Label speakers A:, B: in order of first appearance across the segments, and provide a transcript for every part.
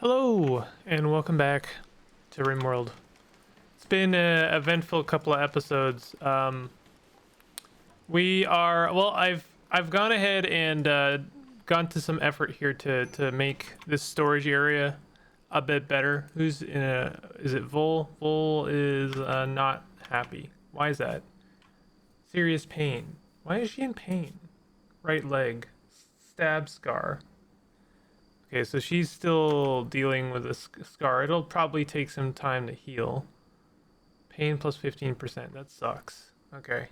A: Hello, and welcome back to Rimworld. It's been an eventful couple of episodes. I've gone ahead and gone to some effort here to make this storage area a bit better. Is it Vol? Vol is not happy. Why is that? Serious pain. Why is she in pain? Right leg. Stab scar. Okay, so she's still dealing with a scar. It'll probably take some time to heal. Pain plus 15%. That sucks. Okay.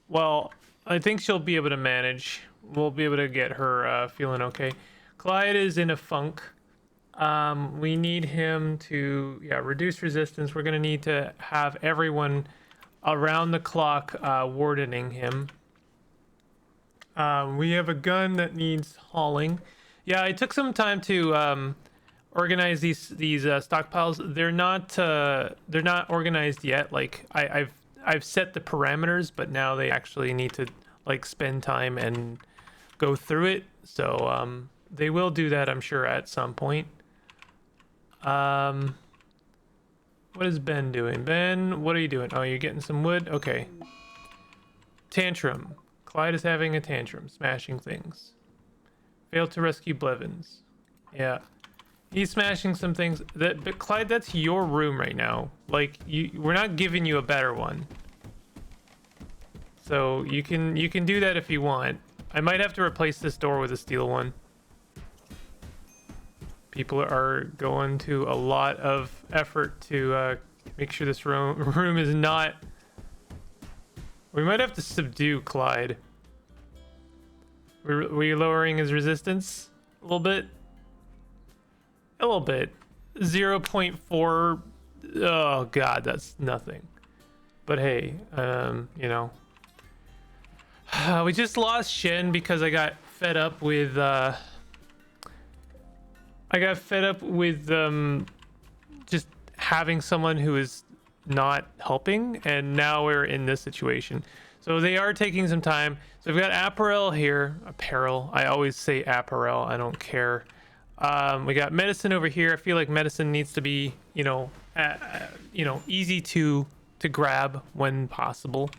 A: Well, I think she'll be able to manage. We'll be able to get her feeling okay. Clyde is in a funk. We need him to reduce resistance. We're gonna need to have everyone around the clock wardening him. We have a gun that needs hauling. Yeah, I took some time to organize these stockpiles. They're not organized yet. Like I've set the parameters, but now they actually need to like spend time and go through it. So they will do that, I'm sure, at some point. What is Ben doing? Ben, what are you doing? Oh, you're getting some wood? Okay. Tantrum. Clyde is having a tantrum, smashing things. Failed to rescue Blevins. Yeah. He's smashing some things. But Clyde, that's your room right now. Like, we're not giving you a better one. So you can do that if you want. I might have to replace this door with a steel one. People are going to a lot of effort to make sure this room is not... We might have to subdue Clyde. We're lowering his resistance a little bit. A little bit. 0.4. Oh god, that's nothing. But hey, you know. We just lost Shen because I got fed up with just having someone who is not helping, and now we're in this situation. So they are taking some time. So we've got apparel here. Apparel. I always say apparel. I don't care. We got medicine over here. I feel like medicine needs to be, easy to grab when possible.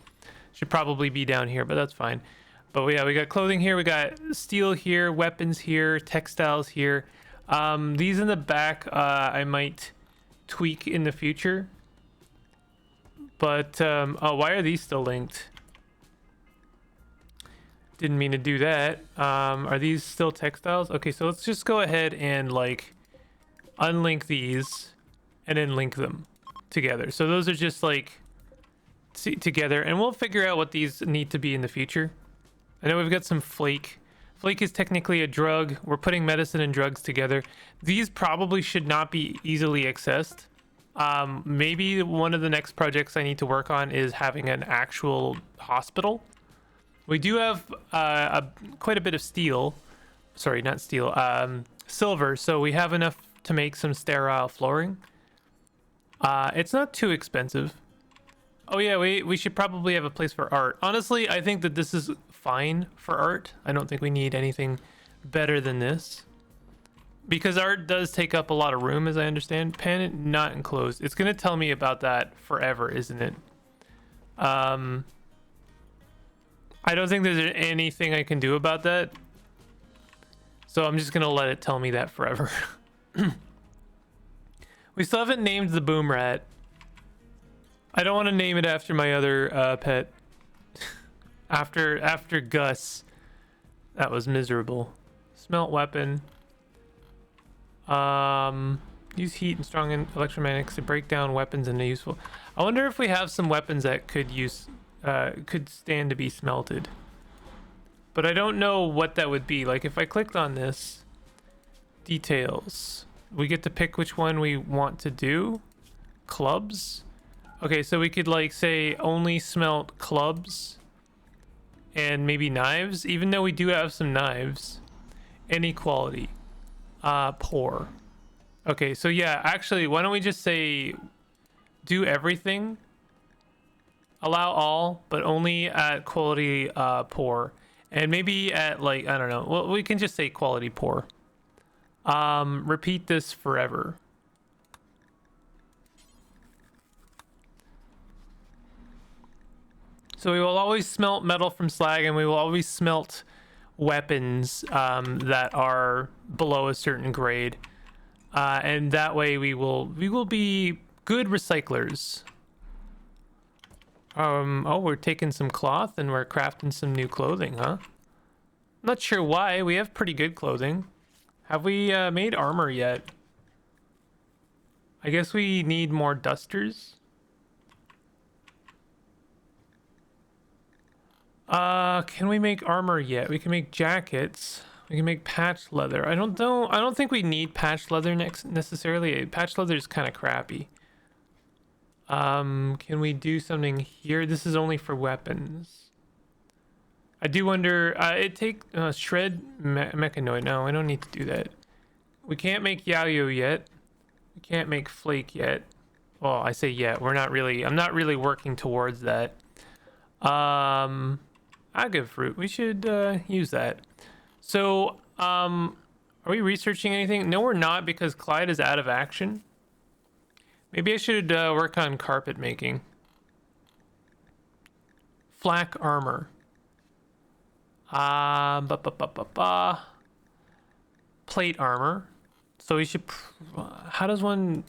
A: Should probably be down here, but that's fine. But we got clothing here. We got steel here, weapons here, textiles here. These in the back, I might tweak in the future. But why are these still linked? Didn't mean to do that. Are these still textiles? Okay, so let's just go ahead and like unlink these and then link them together. So those are just like together, and we'll figure out what these need to be in the future. I know we've got some flake. Flake is technically a drug. We're putting medicine and drugs together. These probably should not be easily accessed. Maybe one of the next projects I need to work on is having an actual hospital. We do have quite a bit of steel. Sorry, not steel. Silver. So we have enough to make some sterile flooring. It's not too expensive. Oh yeah, we should probably have a place for art. Honestly, I think that this is fine for art. I don't think we need anything better than this. Because art does take up a lot of room, as I understand. Pen not enclosed. It's going to tell me about that forever, isn't it? I don't think there's anything I can do about that. So I'm just going to let it tell me that forever. We still haven't named the boom rat. I don't want to name it after my other pet. After Gus. That was miserable. Smelt weapon. Use heat and strong electromagnetics to break down weapons into useful. I wonder if we have some weapons that could stand to be smelted. But I don't know what that would be. Like if I clicked on this, details, we get to pick which one we want to do. Clubs. Okay, so we could like say only smelt clubs and maybe knives, even though we do have some knives. Any quality. Poor. Okay, so yeah, actually, why don't we just say do everything, allow all, but only at quality poor, and maybe at like, I don't know, well, we can just say quality poor. Repeat this forever. So we will always smelt metal from slag, and we will always smelt weapons that are below a certain grade, and that way we will be good recyclers. Oh, we're taking some cloth and we're crafting some new clothing, huh? Not sure why. We have pretty good clothing. Have we made armor yet? I guess we need more dusters. Can we make armor yet? We can make jackets. We can make patch leather. I don't think we need patch leather necessarily. Patch leather is kind of crappy. Can we do something here? This is only for weapons. I do wonder, shred mechanoid. No, I don't need to do that. We can't make yayo yet. We can't make flake yet. Well, I say yet. I'm not really working towards that. Agave fruit. We should use that. So, are we researching anything? No, we're not, because Clyde is out of action. Maybe I should work on carpet making. Flak armor. Plate armor. So we should. How does one?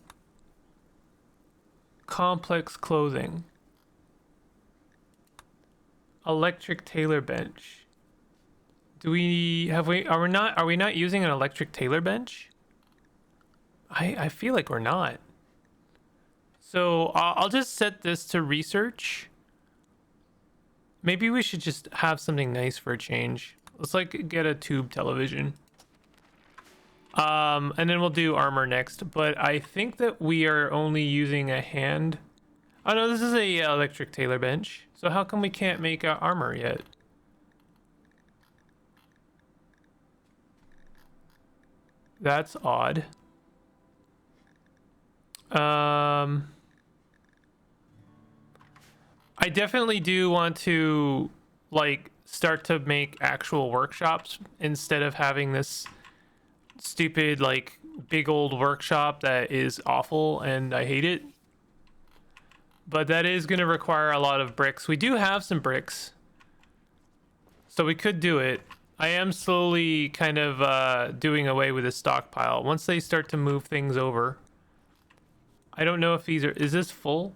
A: Complex clothing. Electric tailor bench. Are we not using an electric tailor bench? I feel like we're not. So I'll just set this to research. Maybe we should just have something nice for a change. Let's like get a tube television. And then we'll do armor next. But I think that we are only using a hand. Oh no, this is a electric tailor bench. So how come we can't make armor yet? That's odd. I definitely do want to like start to make actual workshops instead of having this stupid like big old workshop that is awful and I hate it. But that is going to require a lot of bricks. We do have some bricks, so we could do it. I am slowly kind of doing away with a stockpile. Once they start to move things over. I don't know if these are... Is this full?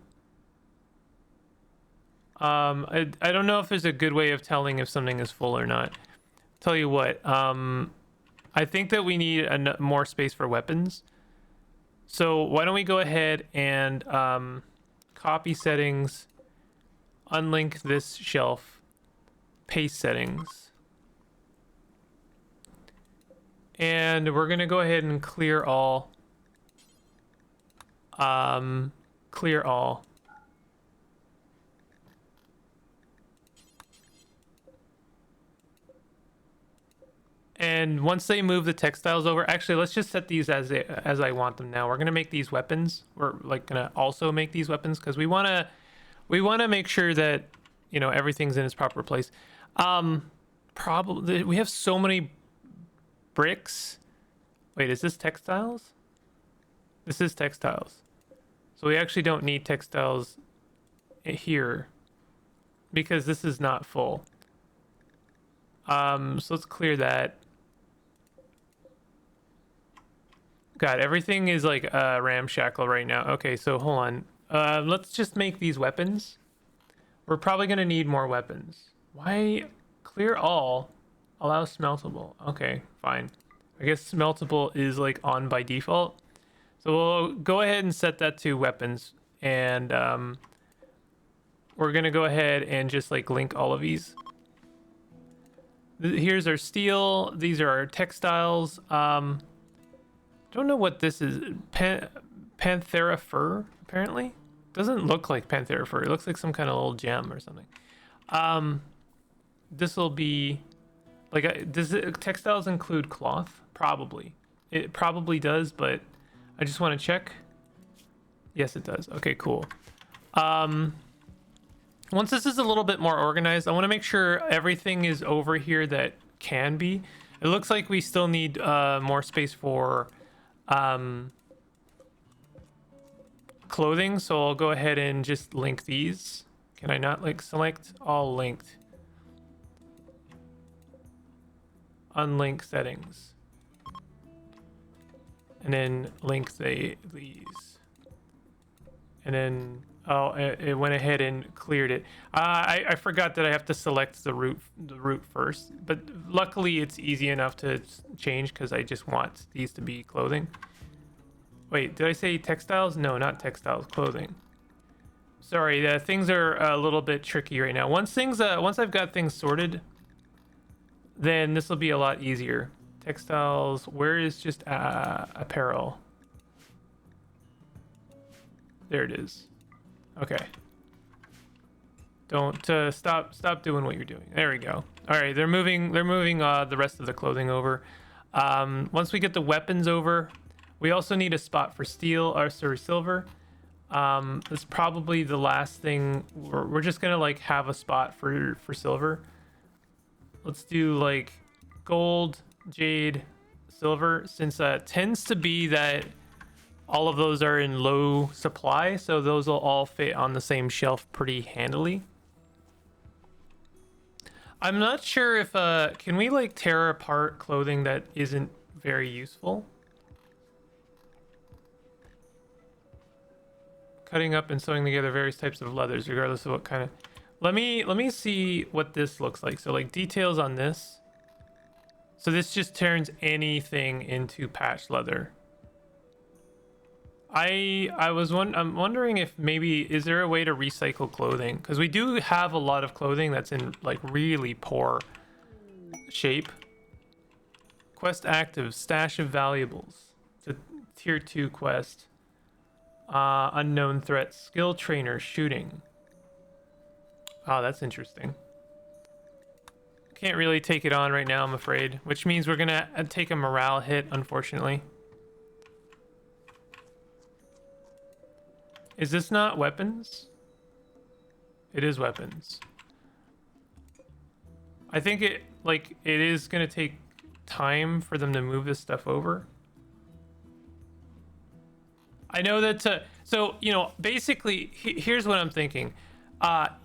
A: I don't know if there's a good way of telling if something is full or not. Tell you what. I think that we need more space for weapons. So why don't we go ahead and copy settings, unlink this shelf, paste settings. And we're going to go ahead and clear all. Clear all. And once they move the textiles over, actually, let's just set these as I want them now. We're gonna make these weapons. We're like gonna also make these weapons because we wanna make sure that everything's in its proper place. Probably we have so many bricks. Wait, is this textiles? This is textiles. So we actually don't need textiles here because this is not full. So let's clear that. God, everything is like ramshackle right now. Okay, so hold on. Let's just make these weapons. We're probably gonna need more weapons. Why clear all? Allow smeltable. Okay, fine. I guess smeltable is like on by default. So we'll go ahead and set that to weapons, and we're gonna go ahead and just like link all of these. Here's our steel. These are our textiles. Don't know what this is. Panthera fur, apparently. Doesn't look like Panthera fur. It looks like some kind of little gem or something. This will be like does textiles include cloth? Probably. It probably does, but I just want to check. Yes, it does. Okay, cool. Once this is a little bit more organized, I want to make sure everything is over here that can be. It looks like we still need more space for clothing, so I'll go ahead and just link these. Can I not like select all linked? Unlink settings. And then link these. And then, oh, it went ahead and cleared it. I forgot that I have to select the route first, but luckily it's easy enough to change because I just want these to be clothing. Wait, did I say textiles? No, not textiles, clothing. Sorry, things are a little bit tricky right now. Once I've got things sorted, then this will be a lot easier. Textiles, where is just apparel? There it is. Okay. Don't stop doing what you're doing. There we go. All right, they're moving the rest of the clothing over. Once we get the weapons over, we also need a spot for steel or silver. That's probably the last thing. We're just gonna like have a spot for silver. Let's do like gold, jade, silver, since it tends to be that all of those are in low supply, so those will all fit on the same shelf pretty handily. I'm not sure if can we like tear apart clothing that isn't very useful? Cutting up and sewing together various types of leathers, regardless of what kind of... Let me see what this looks like. So like details on this. So this just turns anything into patch leather. I'm wondering if maybe, is there a way to recycle clothing? Because we do have a lot of clothing that's in like really poor shape. Quest active, stash of valuables. It's a tier 2 quest. Unknown threats, skill trainer, shooting. Oh, that's interesting. Can't really take it on right now, I'm afraid, which means we're gonna take a morale hit, unfortunately. Is this not weapons? It is weapons. I think it is gonna take time for them to move this stuff over. I know that, so, you know, basically, here's what I'm thinking.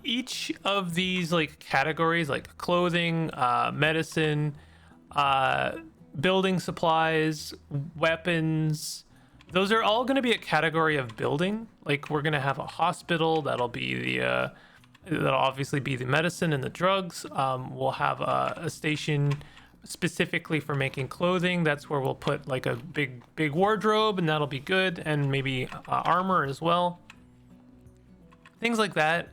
A: Each of these, like, categories, like clothing, medicine, building supplies, weapons, those are all going to be a category of building. Like, we're going to have a hospital, that'll be the, that'll obviously be the medicine and the drugs. We'll have a station specifically for making clothing. That's where we'll put like a big wardrobe, and that'll be good, and maybe armor as well, things like that.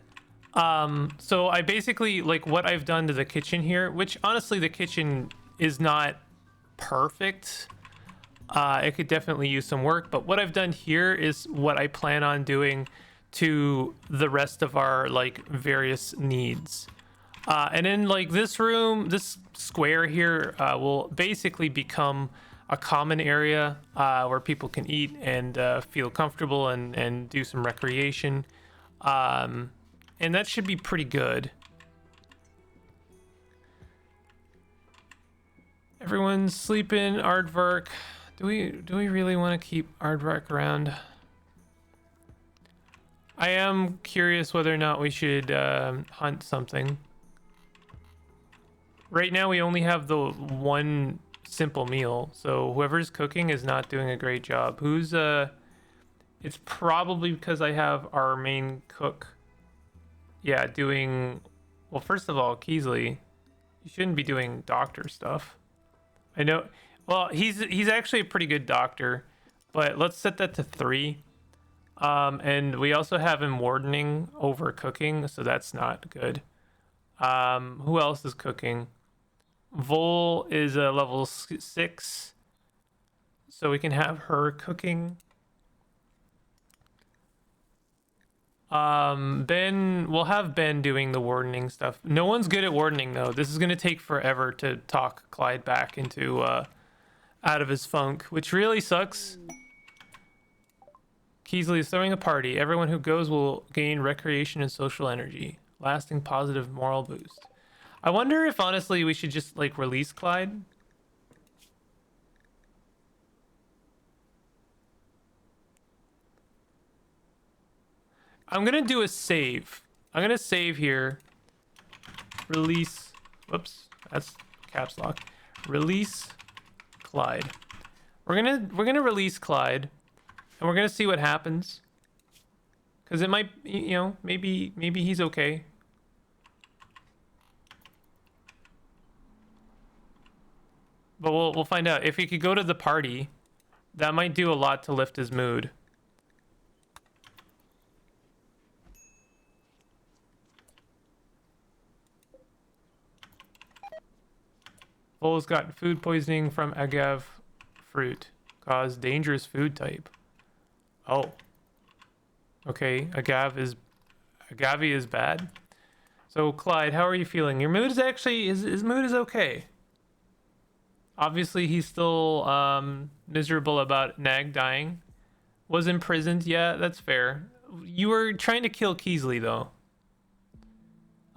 A: So I basically, like, what I've done to the kitchen here, which honestly the kitchen is not perfect, it could definitely use some work, but what I've done here is what I plan on doing to the rest of our like various needs. And then like this room, this square here, will basically become a common area where people can eat and feel comfortable and do some recreation. And that should be pretty good. Everyone's sleeping. Aardvark. Do we really want to keep Aardvark around? I am curious whether or not we should hunt something. Right now we only have the one simple meal, so whoever's cooking is not doing a great job. Who's it's probably because I have our main cook, yeah, doing, well, first of all, Keesley, you shouldn't be doing doctor stuff. I know, well, he's actually a pretty good doctor, but let's set that to 3. And we also have him wardening over cooking, so that's not good. Who else is cooking? Vol is a level 6, so we can have her cooking. We'll have Ben doing the wardening stuff. No one's good at wardening though. This is gonna take forever to talk Clyde back into out of his funk, which really sucks. Keesley is throwing a party. Everyone who goes will gain recreation and social energy, lasting positive moral boost. I wonder if honestly we should just like release Clyde. I'm gonna do a save. I'm gonna save here. Release. Whoops, that's caps lock. Release Clyde. We're gonna release Clyde, and we're gonna see what happens. Cause it might, you know, maybe he's okay. But we'll find out. If he could go to the party, that might do a lot to lift his mood. Vol's got food poisoning from agave fruit. Cause dangerous food type. Oh. Okay, agave is bad. So Clyde, how are you feeling? Your mood is actually his mood is okay. Obviously he's still miserable about Nag dying. Was imprisoned, yeah, that's fair. You were trying to kill Keesley though.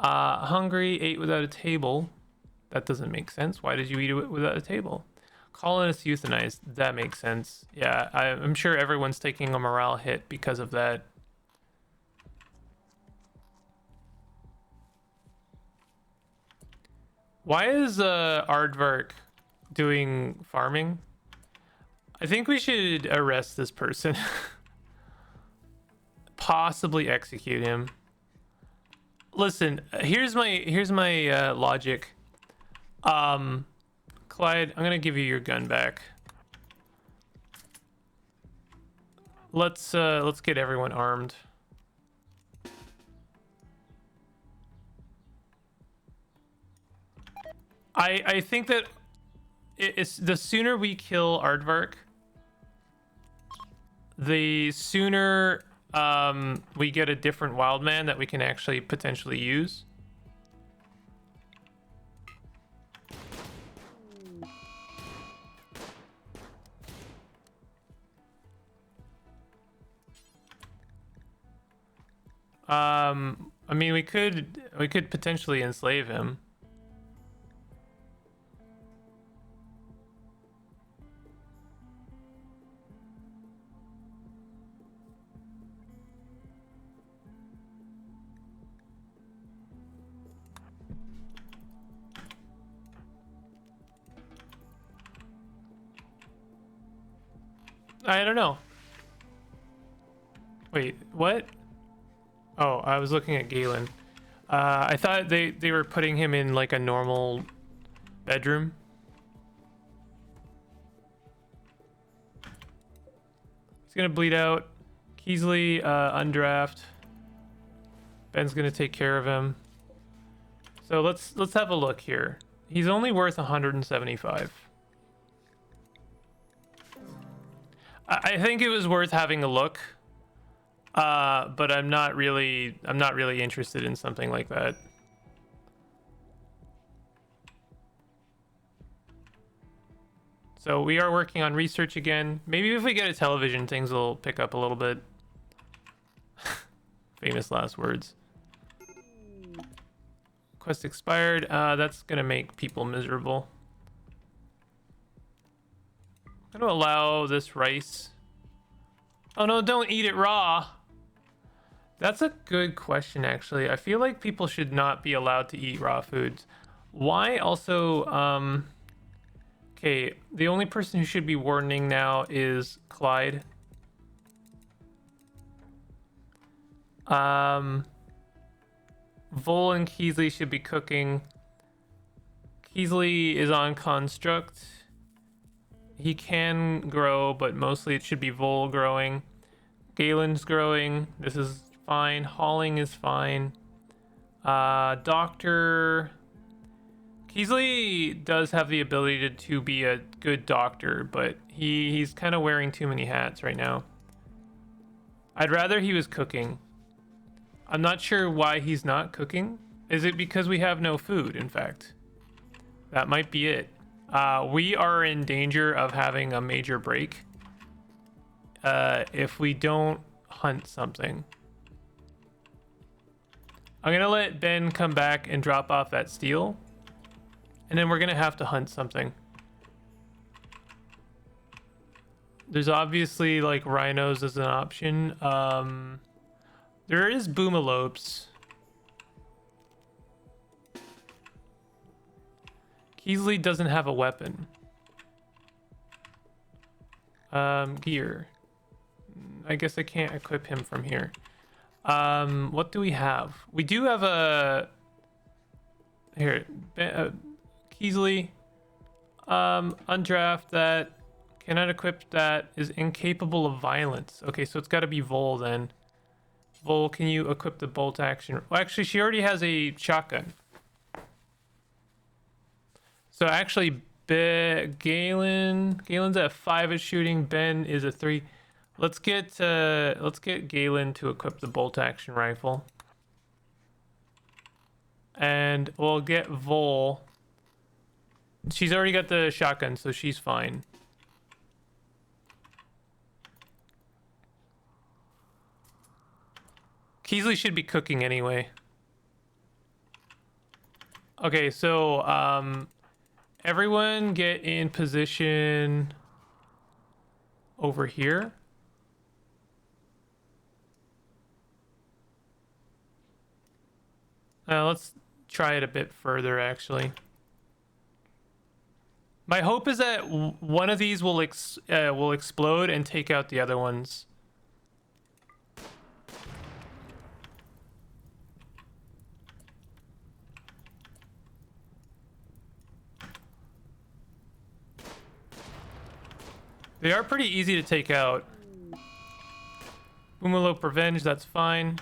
A: Hungry, ate without a table. That doesn't make sense. Why did you eat it without a table? Colonists euthanized. That makes sense. Yeah, I'm sure everyone's taking a morale hit because of that. Why is Aardvark doing farming? I think we should arrest this person. Possibly execute him. Listen, here's my logic. Clyde, I'm gonna give you your gun back. Let's get everyone armed. I think that it's the sooner we kill Aardvark, the sooner we get a different wild man that we can actually potentially use. I mean, we could potentially enslave him. I don't know. Wait, what? Oh, I was looking at Galen. I thought they were putting him in like a normal bedroom. He's gonna bleed out. Keesley, undraft. Ben's gonna take care of him. So let's have a look here. He's only worth 175. I think it was worth having a look. But I'm not really interested in something like that. So we are working on research again. Maybe if we get a television, things will pick up a little bit. Famous last words. Quest expired. That's gonna make people miserable. I'm gonna allow this rice. Oh no, don't eat it raw. That's a good question, actually. I feel like people should not be allowed to eat raw foods. Why also, okay, the only person who should be warning now is Clyde. Vol and Keesley should be cooking. Keesley is on construct. He can grow, but mostly it should be Vol growing. Galen's growing. This is fine. Hauling is fine. Doctor... Keesley does have the ability to be a good doctor, but he's kind of wearing too many hats right now. I'd rather he was cooking. I'm not sure why he's not cooking. Is it because we have no food, in fact? That might be it. We are in danger of having a major break if we don't hunt something. I'm gonna let Ben come back and drop off that steel, and then we're gonna have to hunt something. There's obviously like rhinos as an option. There is boomalopes. Keesley doesn't have a weapon. Gear. I guess I can't equip him from here. What do we have? We do have a... Here, Keesley. Undraft that. Cannot equip that. Is incapable of violence. Okay, so it's got to be Vol then. Vol, can you equip the bolt action? Well, actually, she already has a shotgun. So actually, Galen's at 5 at shooting. Ben is a 3. Let's get Galen to equip the bolt action rifle. And we'll get Vol. She's already got the shotgun, so she's fine. Keesley should be cooking anyway. Okay, so everyone get in position over here. Let's try it a bit further, actually. My hope is that one of these will explode and take out the other ones. They are pretty easy to take out. Boomalope Revenge, that's fine.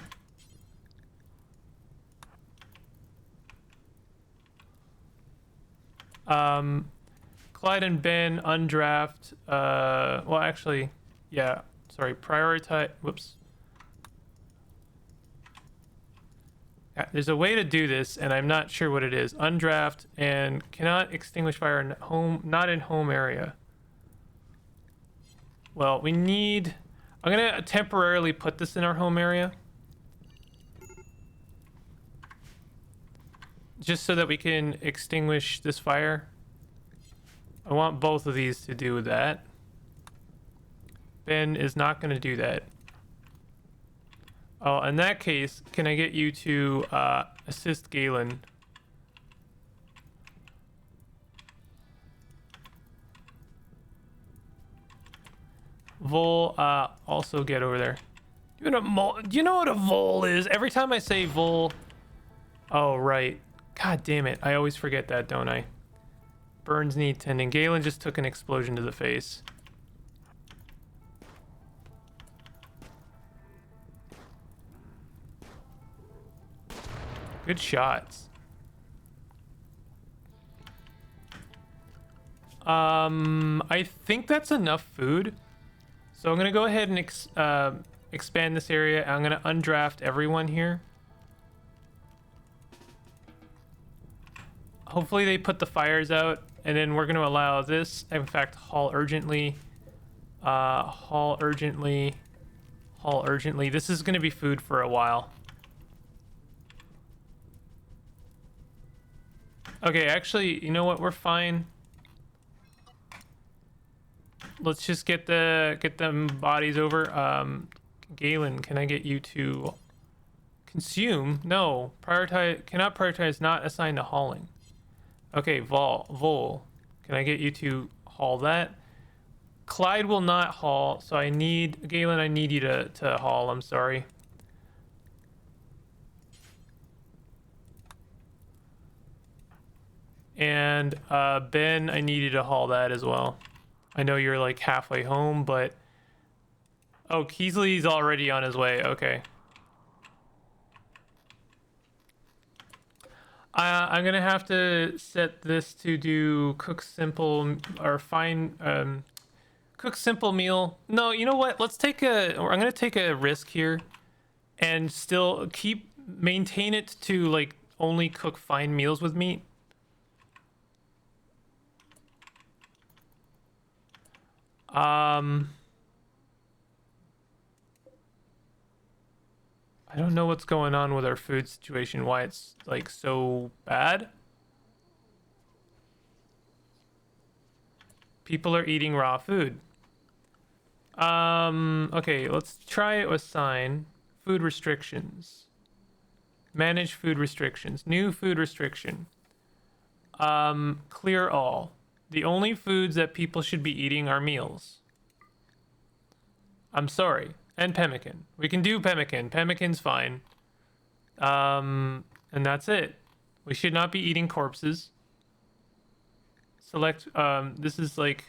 A: Clyde and Ben undraft. Well, actually, yeah. Sorry, prioritize. Whoops. Yeah, there's a way to do this, and I'm not sure what it is. Undraft and cannot extinguish fire in home, not in home area. Well, we need... I'm gonna temporarily put this in our home area. Just so that we can extinguish this fire. I want both of these to do that. Ben is not gonna do that. Oh, in that case, can I get you to assist Galen? Vol, also get over there. Do you know what a Vol is? Every time I say Vol... Oh, right. God damn it. I always forget that, don't I? Burns need tending. Galen just took an explosion to the face. Good shots. I think that's enough food. So I'm gonna go ahead and expand this area. I'm gonna undraft everyone here. Hopefully they put the fires out, and then we're gonna allow this. In fact, haul urgently. Haul urgently. Haul urgently. This is gonna be food for a while. Okay, actually, you know what? We're fine. Let's just get them bodies over. Galen, can I get you to consume? No, prioritize. Cannot prioritize. Not assigned to hauling. Okay, Vol, can I get you to haul that? Clyde will not haul, so I need Galen. I need you to haul. I'm sorry. And Ben, I need you to haul that as well. I know you're like halfway home, but... Oh, Keesley's already on his way. Okay. I'm going to have to set this to do cook simple or fine... cook simple meal. No, you know what? Let's take a... I'm going to take a risk here and still maintain it to like only cook fine meals with meat. I don't know what's going on with our food situation, why it's like so bad. People are eating raw food. Okay, let's try assign Food restrictions. Manage food restrictions. New food restriction. Clear all. The only foods that people should be eating are meals. I'm sorry. And pemmican. We can do pemmican. Pemmican's fine. And that's it. We should not be eating corpses. Select, this is like,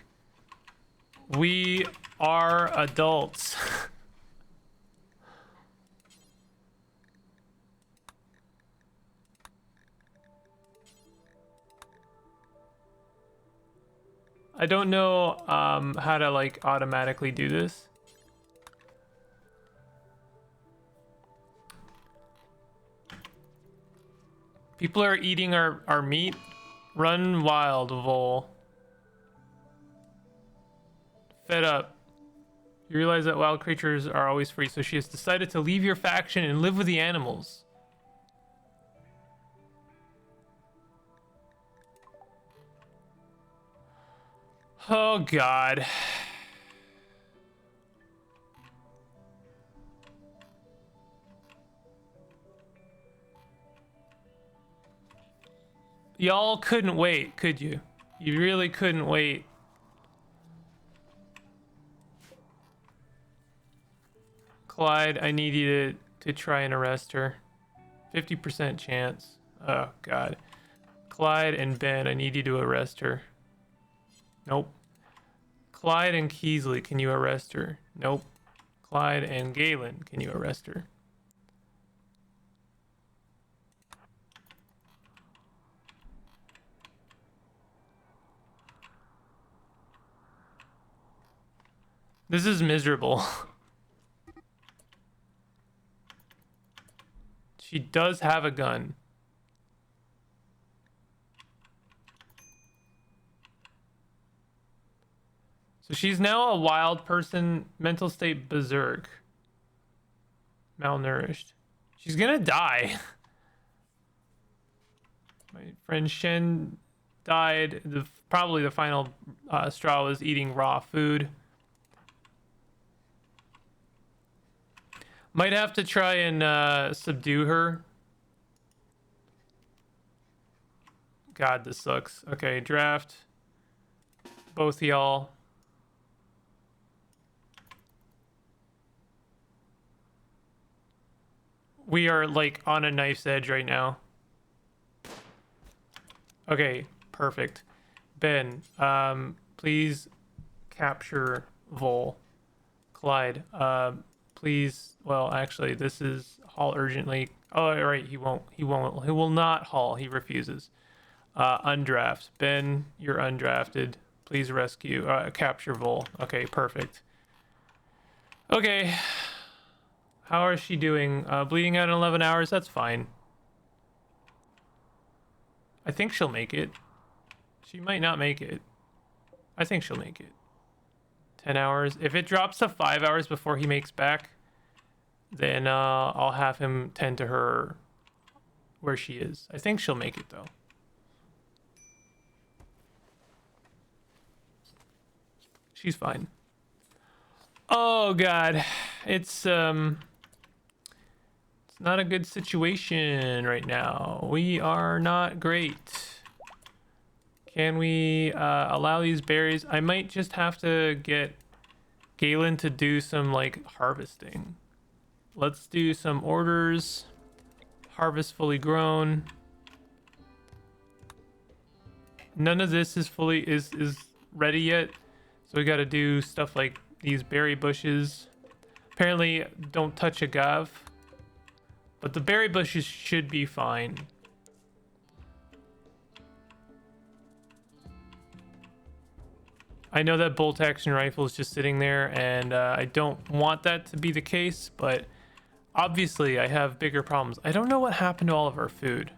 A: we are adults. I don't know how to like automatically do this. People are eating our meat. Run wild, Vol. Fed up. You realize that wild creatures are always free, so she has decided to leave your faction and live with the animals. Oh, God. Y'all couldn't wait, could you? You really couldn't wait. Clyde, I need you to try and arrest her. 50% chance. Oh, God. Clyde and Ben, I need you to arrest her. Nope. Clyde and Keesley, can you arrest her? Nope. Clyde and Galen, can you arrest her? This is miserable. She does have a gun. So she's now a wild person, mental state berserk. Malnourished. She's gonna die. My friend Shen died. Probably the final straw was eating raw food. Might have to try and subdue her. God, this sucks. Okay, draft. Both y'all. We are like on a knife's edge right now. Okay, perfect. Ben, please capture Vol. Clyde, please. Well, actually, this is haul urgently. Oh, right. He will not haul. He refuses. Undraft. Ben, you're undrafted. Please rescue. Capture Vol. Okay, perfect. Okay. How is she doing? Bleeding out in 11 hours? That's fine. I think she'll make it. She might not make it. I think she'll make it. 10 hours. If it drops to 5 hours before he makes back, then I'll have him tend to her where she is. I think she'll make it, though. She's fine. Oh, God. It's not a good situation right now. We are not great. Can we allow these berries? I might just have to get Galen to do some, like, harvesting. Let's do some orders. Harvest fully grown. None of this is fully is ready yet. So we got to do stuff like these berry bushes. Apparently, don't touch agave. But the berry bushes should be fine. I know that bolt action rifle is just sitting there, and I don't want that to be the case, but obviously I have bigger problems. I don't know what happened to all of our food.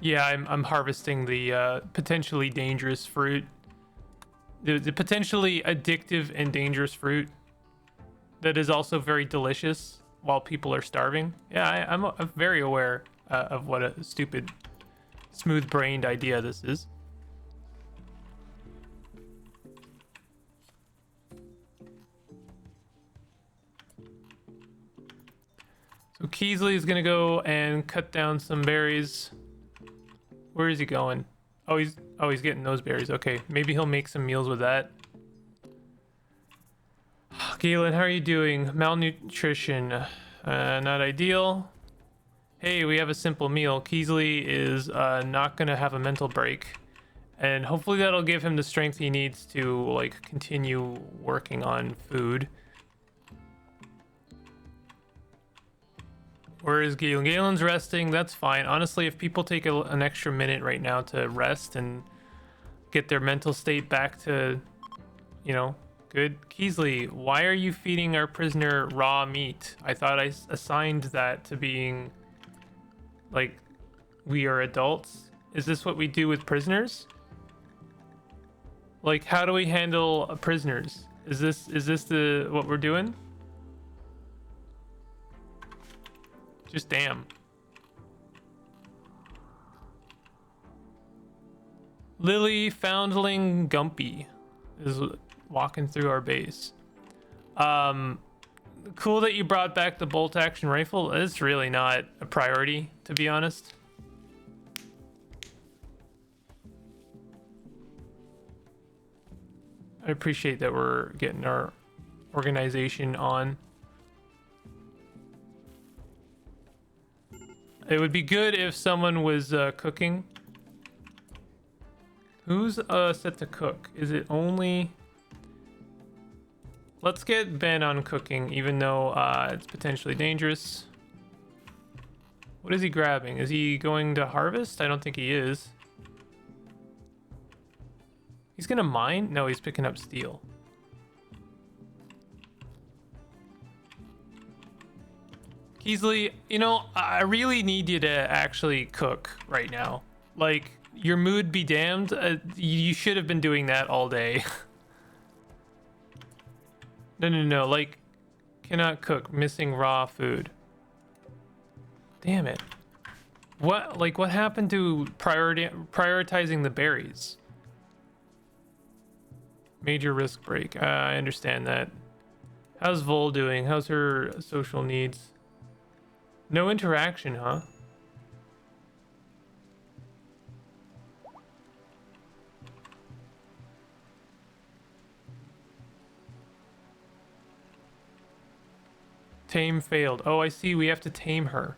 A: Yeah, I'm harvesting the potentially dangerous fruit. The potentially addictive and dangerous fruit that is also very delicious while people are starving. Yeah, I'm very aware of what a stupid, smooth-brained idea this is. So Keesley is gonna go and cut down some berries. Where is he going? Oh, he's getting those berries. Okay, maybe he'll make some meals with that. Galen, how are you doing? Malnutrition, not ideal. Hey, we have a simple meal. Keesley is not gonna have a mental break, and hopefully that'll give him the strength he needs to like continue working on food. Where is Galen? Galen's resting. That's fine. Honestly, if people take an extra minute right now to rest and get their mental state back to, you know, good. Keesley, why are you feeding our prisoner raw meat? I thought I assigned that to being, like, we are adults. Is this what we do with prisoners? Like, how do we handle prisoners? Is this the what we're doing? Just damn. Lily Foundling Gumpy is walking through our base. Cool that you brought back the bolt action rifle. It's really not a priority, to be honest. I appreciate that we're getting our organization on. It would be good if someone was cooking. Who's set to cook? Is it only... Let's get Ben on cooking, even though it's potentially dangerous. What is he grabbing? Is he going to harvest? I don't think he is. He's gonna mine? No, he's picking up steel. Keesley, you know, I really need you to actually cook right now. Like, your mood be damned. You should have been doing that all day. No. Like, cannot cook. Missing raw food. Damn it. What happened to prioritizing the berries? Major risk break. I understand that. How's Vol doing? How's her social needs? No interaction, huh? Tame failed. Oh, I see. We have to tame her.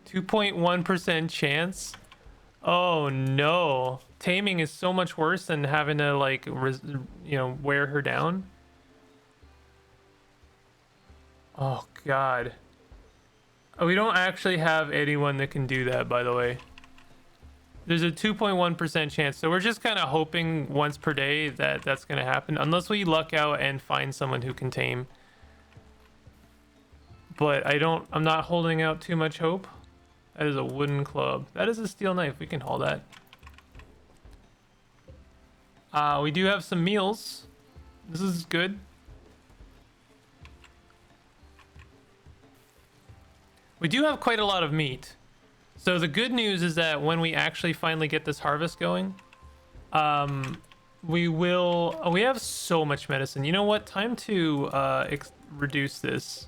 A: 2.1% chance? Oh, no. Taming is so much worse than having to, like, wear her down. Oh, God. Oh, we don't actually have anyone that can do that, by the way. There's a 2.1% chance, so we're just kind of hoping once per day that that's going to happen, unless we luck out and find someone who can tame. But I'm not holding out too much hope. That is a wooden club. That is a steel knife. We can haul that. We do have some meals. This is good. We do have quite a lot of meat. So the good news is that when we actually finally get this harvest going, we will... Oh, we have so much medicine. You know what? Time to reduce this.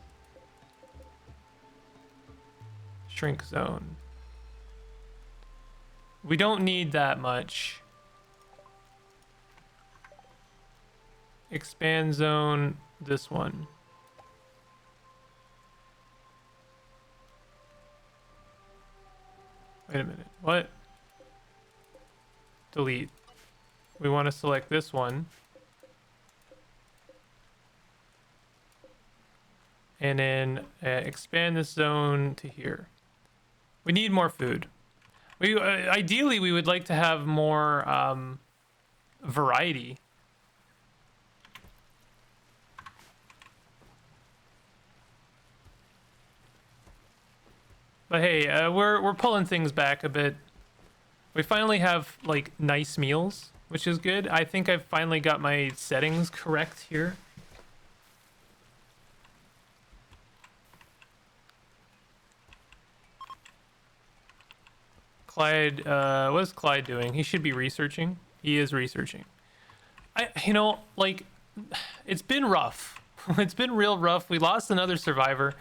A: Shrink zone. We don't need that much. Expand zone, this one. Wait a minute. What? Delete. We want to select this one. And then expand this zone to here. We need more food. We ideally we would like to have more variety. But hey, we're pulling things back a bit. We finally have like nice meals, which is good. I think I've finally got my settings correct here. Clyde, what is Clyde doing? He should be researching. He is researching. Like, it's been rough. It's been real rough. We lost another survivor.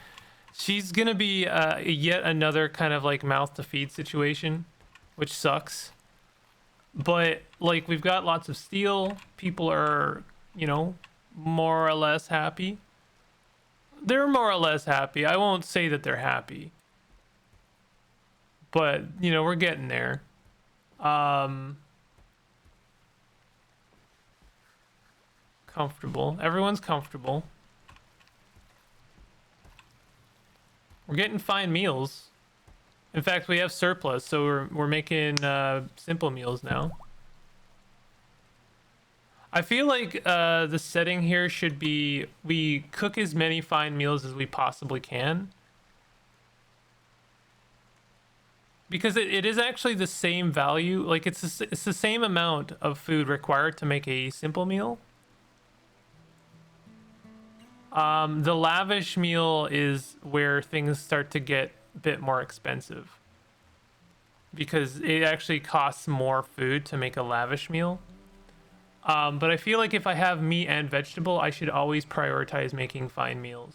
A: She's gonna be yet another kind of like mouth to feed situation, which sucks. But like, we've got lots of steel. People are, more or less happy. They're more or less happy. I won't say that they're happy, but we're getting there. Comfortable. Everyone's comfortable. We're getting fine meals. In fact, we have surplus, so we're making simple meals now. I feel like the setting here should be we cook as many fine meals as we possibly can. Because it is actually the same value. Like, it's the same amount of food required to make a simple meal. The lavish meal is where things start to get a bit more expensive. Because it actually costs more food to make a lavish meal. But I feel like if I have meat and vegetable, I should always prioritize making fine meals.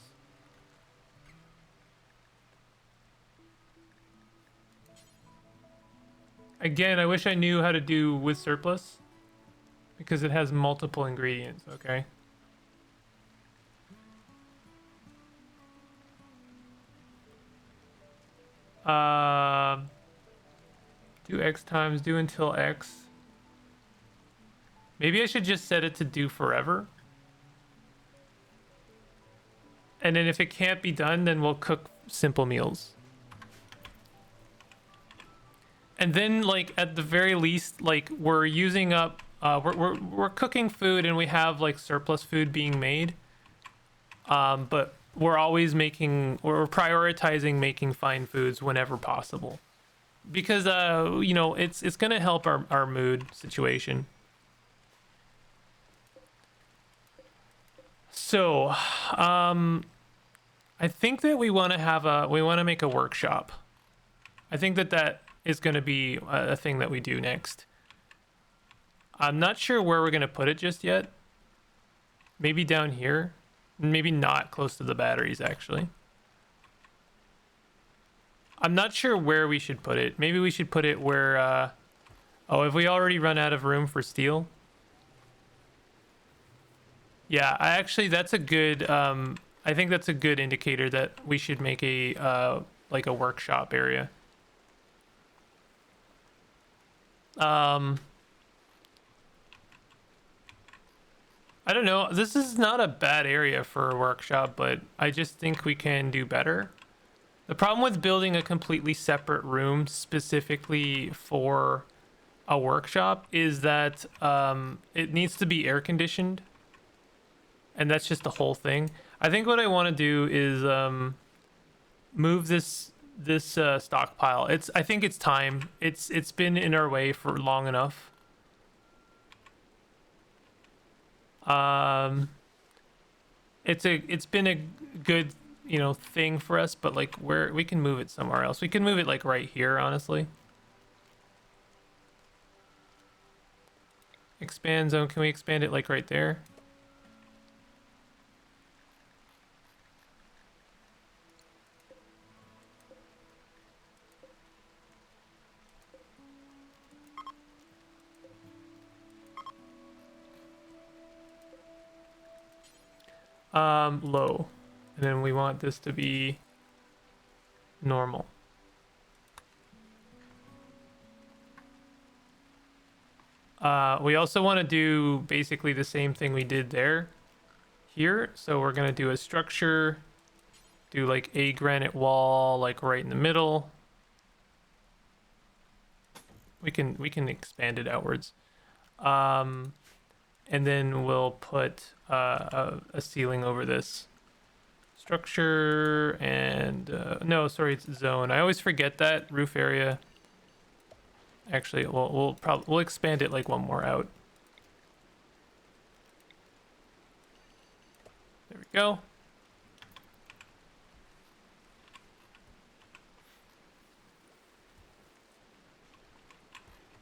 A: Again, I wish I knew how to do with surplus. Because it has multiple ingredients, okay? Do X times, do until X. Maybe I should just set it to do forever. And then if it can't be done, then we'll cook simple meals. And then, like, at the very least, like, we're using up, we're cooking food and we have like surplus food being made. But we're always we're prioritizing making fine foods whenever possible. Because, it's gonna help our mood situation. So, I think that we want to make a workshop. I think that is going to be a thing that we do next. I'm not sure where we're going to put it just yet. Maybe down here. Maybe not close to the batteries, actually. I'm not sure where we should put it. Maybe we should put it where... oh, have we already run out of room for steel? Yeah, that's a good... I think that's a good indicator that we should make a workshop area. I don't know. This is not a bad area for a workshop, but I just think we can do better. The problem with building a completely separate room specifically for a workshop is that it needs to be air conditioned. And that's just the whole thing. I think what I want to do is move this stockpile. I think it's time. It's been in our way for long enough. It's been a good thing for us, but like we can move it somewhere else. We can move it like right here, honestly. Expand zone. Can we expand it like right there? Low. And then we want this to be normal. We also want to do basically the same thing we did here. So we're going to do a structure, do like a granite wall, like right in the middle. We can expand it outwards. And then we'll put a ceiling over this structure and no, sorry, it's zone. I always forget that roof area. Actually, we'll expand it like one more out. There we go.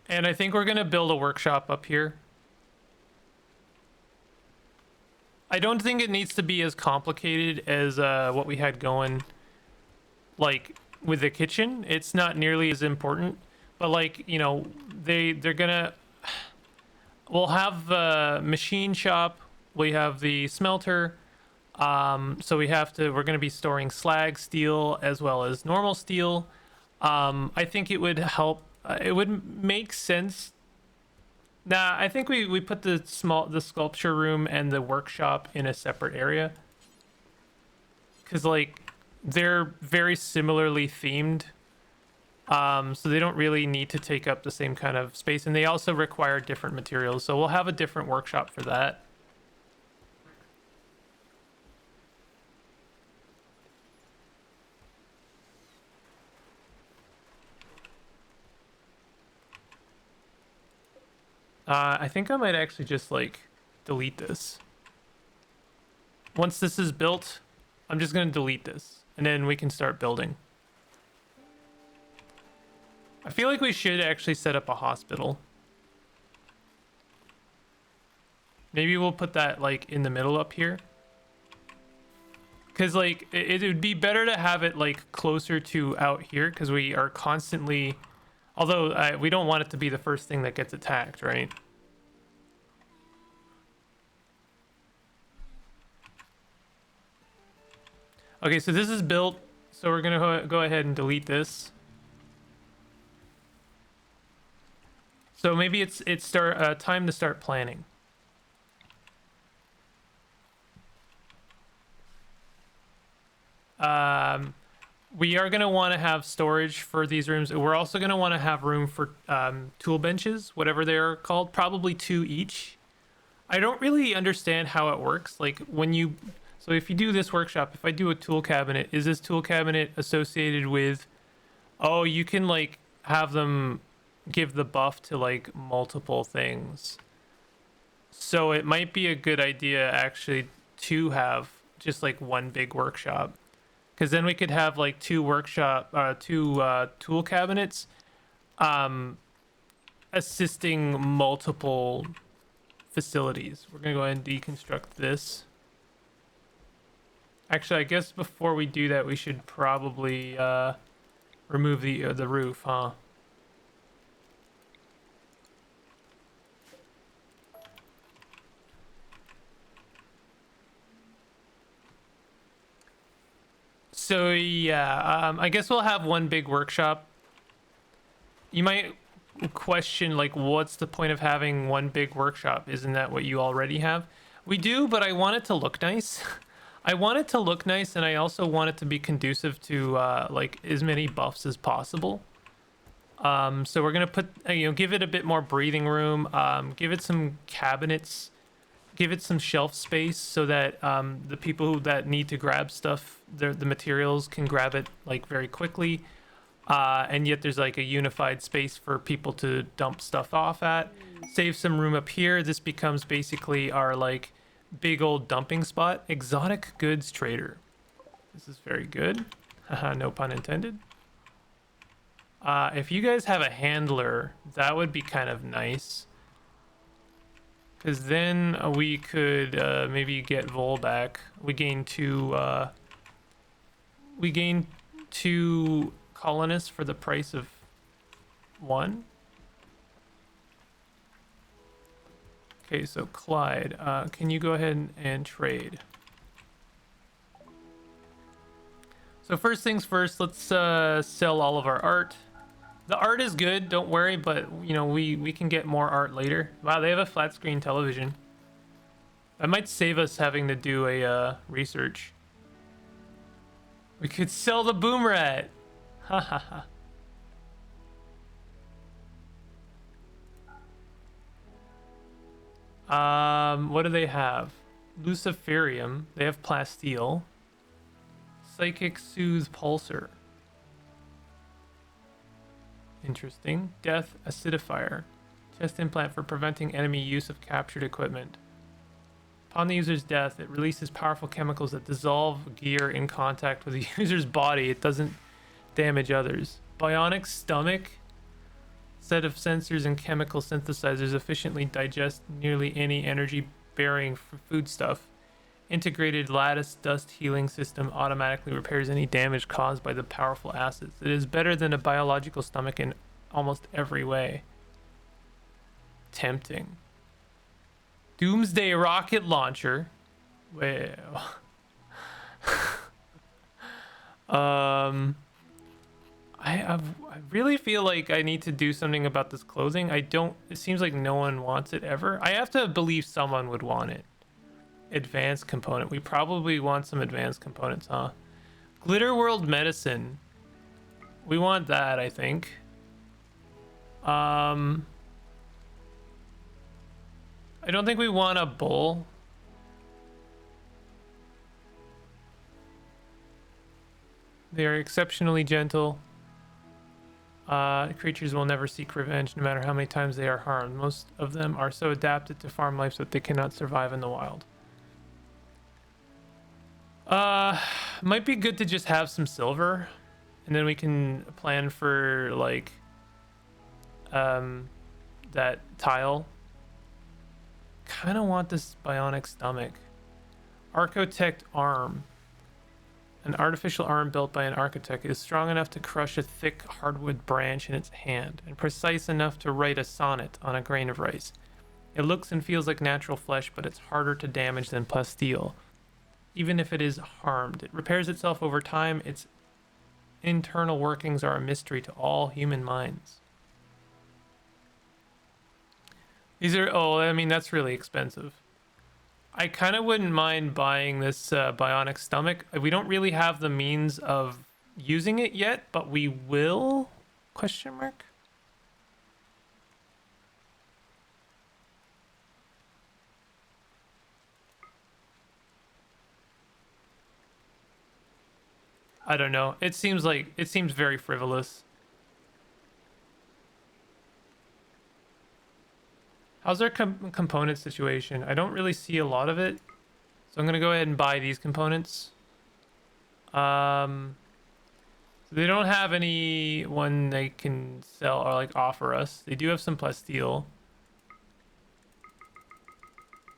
A: And I think we're gonna build a workshop up here. I don't think it needs to be as complicated as what we had going, like with the kitchen. It's not nearly as important, but like, you know, they're gonna, we'll have the machine shop, we have the smelter. So we're gonna be storing slag steel as well as normal steel. I think it would help. It would make sense. Nah, I think we put the sculpture room and the workshop in a separate area, because like they're very similarly themed. So they don't really need to take up the same kind of space, and they also require different materials. So we'll have a different workshop for that. I think I might actually just like delete this. Once this is built, I'm just gonna delete this, and then we can start building. I feel like we should actually set up a hospital. Maybe we'll put that like in the middle up here. Because like it would be better to have it like closer to out here, because we are constantly, although we don't want it to be the first thing that gets attacked, right? Okay, so this is built, so we're gonna go ahead and delete this. So maybe it's time to start planning. We are going to want to have storage for these rooms. We're also going to want to have room for tool benches, whatever they're called, probably 2 each. I don't really understand how it works. Like when you, so if you do this workshop, if I do a tool cabinet, is this tool cabinet associated with, oh, you can like have them give the buff to like multiple things. So it might be a good idea actually to have just like one big workshop. Because then we could have like two tool cabinets assisting multiple facilities. We're going to go ahead and deconstruct this. Actually, I guess before we do that, we should probably remove the roof, huh? So yeah, I guess we'll have one big workshop. You might question like, what's the point of having one big workshop? Isn't that what you already have? We do, but I want it to look nice. I want it to look nice, and I also want it to be conducive to like as many buffs as possible. So we're gonna put, give it a bit more breathing room. Give it some cabinets. Give it some shelf space so that the people that need to grab stuff, the materials, can grab it like very quickly, and yet there's like a unified space for people to dump stuff off at. Save some room up here. This becomes basically our like big old dumping spot. Exotic goods trader. This is very good. Haha, no pun intended. If you guys have a handler, that would be kind of nice. Because then we could maybe get Vol back. We gain two colonists for the price of 1. Okay, so Clyde, can you go ahead and trade? So first things first, let's sell all of our art. The art is good, don't worry, but we can get more art later. Wow, they have a flat screen television. That might save us having to do a research. We could sell the boom rat. Ha ha ha. What do they have? Luciferium. They have plasteel. Psychic soothe pulsar. Interesting. Death acidifier. Chest implant for preventing enemy use of captured equipment. Upon the user's death, it releases powerful chemicals that dissolve gear in contact with the user's body. It doesn't damage others. Bionic stomach. Set of sensors and chemical synthesizers efficiently digest nearly any energy bearing foodstuff. Integrated lattice dust healing system automatically repairs any damage caused by the powerful acids. It is better than a biological stomach in almost every way. Tempting. Doomsday rocket launcher. Well. I really feel like I need to do something about this clothing. It seems like no one wants it ever. I have to believe someone would want it. Advanced component. We probably want some advanced components, huh? Glitter World medicine. We want that, I think. I don't think we want a bull. They are exceptionally gentle. Creatures will never seek revenge, no matter how many times they are harmed. Most of them are so adapted to farm life that they cannot survive in the wild. Might be good to just have some silver, and then we can plan for like that tile. Kind of want this bionic stomach. Architect arm. An artificial arm built by an architect is strong enough to crush a thick hardwood branch in its hand, and precise enough to write a sonnet on a grain of rice. It looks and feels like natural flesh, but it's harder to damage than plasteel. Even if it is harmed, it repairs itself over time. Its internal workings are a mystery to all human minds. These are, I mean, that's really expensive. I kind of wouldn't mind buying this bionic stomach. We don't really have the means of using it yet, but we will? Question mark? I don't know. It seems very frivolous. How's our component situation? I don't really see a lot of it, so I'm gonna go ahead and buy these components. So they don't have any one they can sell or like offer us. They do have some plasteel.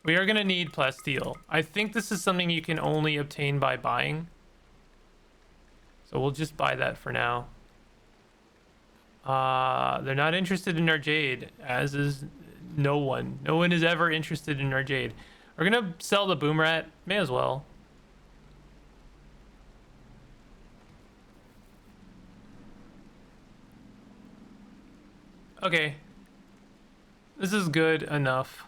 A: We are gonna need plasteel. I think this is something you can only obtain by buying. So we'll just buy that for now. They're not interested in our jade, as is no one. No one is ever interested in our jade. We're gonna sell the boom rat. May as well. Okay. This is good enough.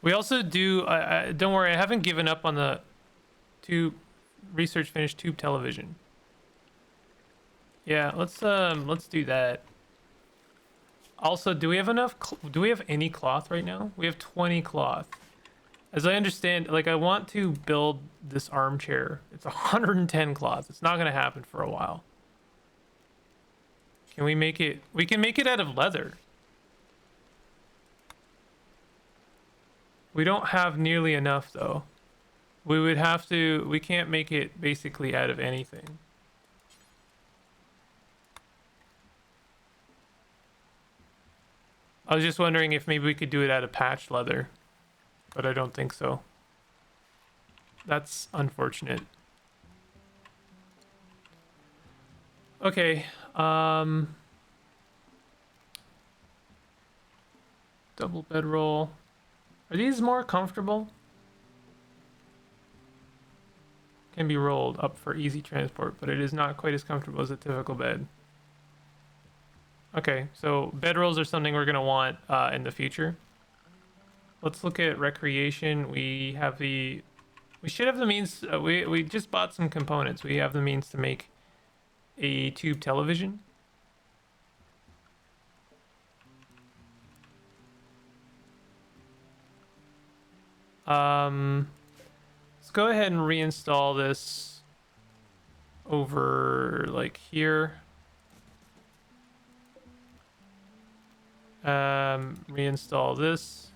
A: We also do, don't worry, I haven't given up on the research finished tube television. Yeah, let's do that. Also, do we have enough, do we have any cloth right now? We have 20 cloth. As I understand, like I want to build this armchair. It's 110 cloth. It's not gonna happen for a while. Can we make it, we can make it out of leather. We don't have nearly enough though. We would have to, we can't make it basically out of anything. I was just wondering if maybe we could do it out of patched leather, but I don't think so. That's unfortunate. Okay, double bedroll. Are these more comfortable? Can be rolled up for easy transport, but it is not quite as comfortable as a typical bed. Okay, so bedrolls are something we're gonna want in the future. Let's look at recreation. We should have the means. We just bought some components. We have the means to make a tube television. Let's go ahead and reinstall this over like here. Reinstall this.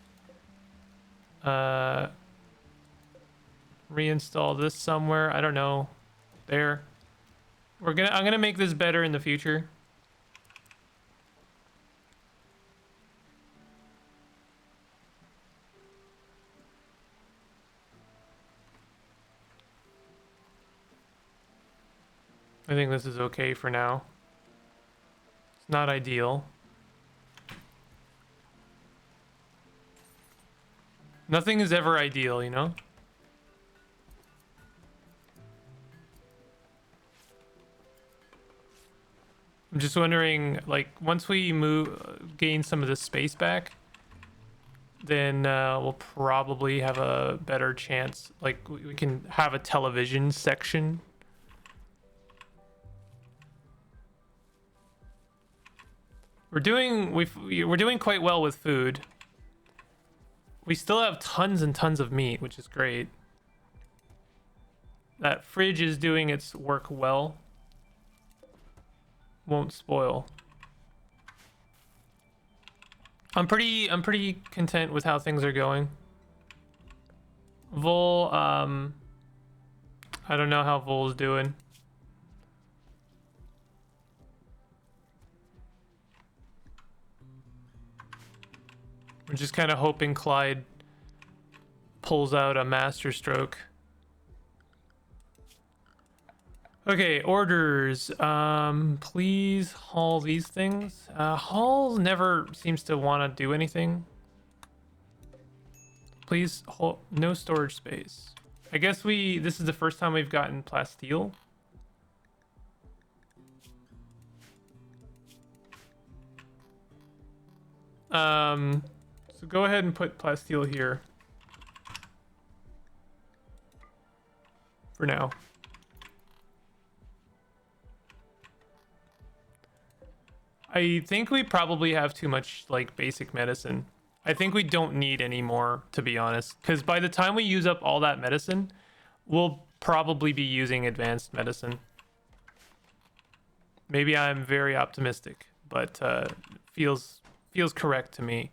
A: reinstall this somewhere. I don't know. There. I'm gonna make this better in the future. I think this is okay for now. It's not ideal. Nothing is ever ideal, you know? I'm just wondering, like, once we gain some of the space back, then we'll probably have a better chance. Like, we can have a television section. We're doing quite well with food. We still have tons and tons of meat, which is great. That fridge is doing its work well. Won't spoil. I'm pretty content with how things are going. Vol, I don't know how Vol's doing. We're just kind of hoping Clyde pulls out a masterstroke. Okay, orders. Please haul these things. Haul never seems to want to do anything. Please haul. No storage space. I guess this is the first time we've gotten plasteel. So go ahead and put plasteel here. For now. I think we probably have too much, like, basic medicine. I think we don't need any more, to be honest. Because by the time we use up all that medicine, we'll probably be using advanced medicine. Maybe I'm very optimistic, but feels correct to me.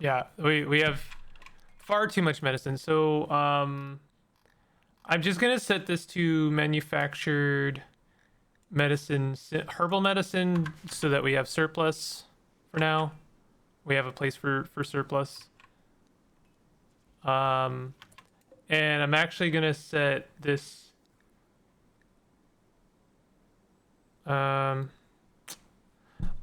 A: Yeah, we have far too much medicine. So I'm just gonna set this to manufactured medicine, herbal medicine, so that we have surplus for now. We have a place for surplus. And I'm actually gonna set this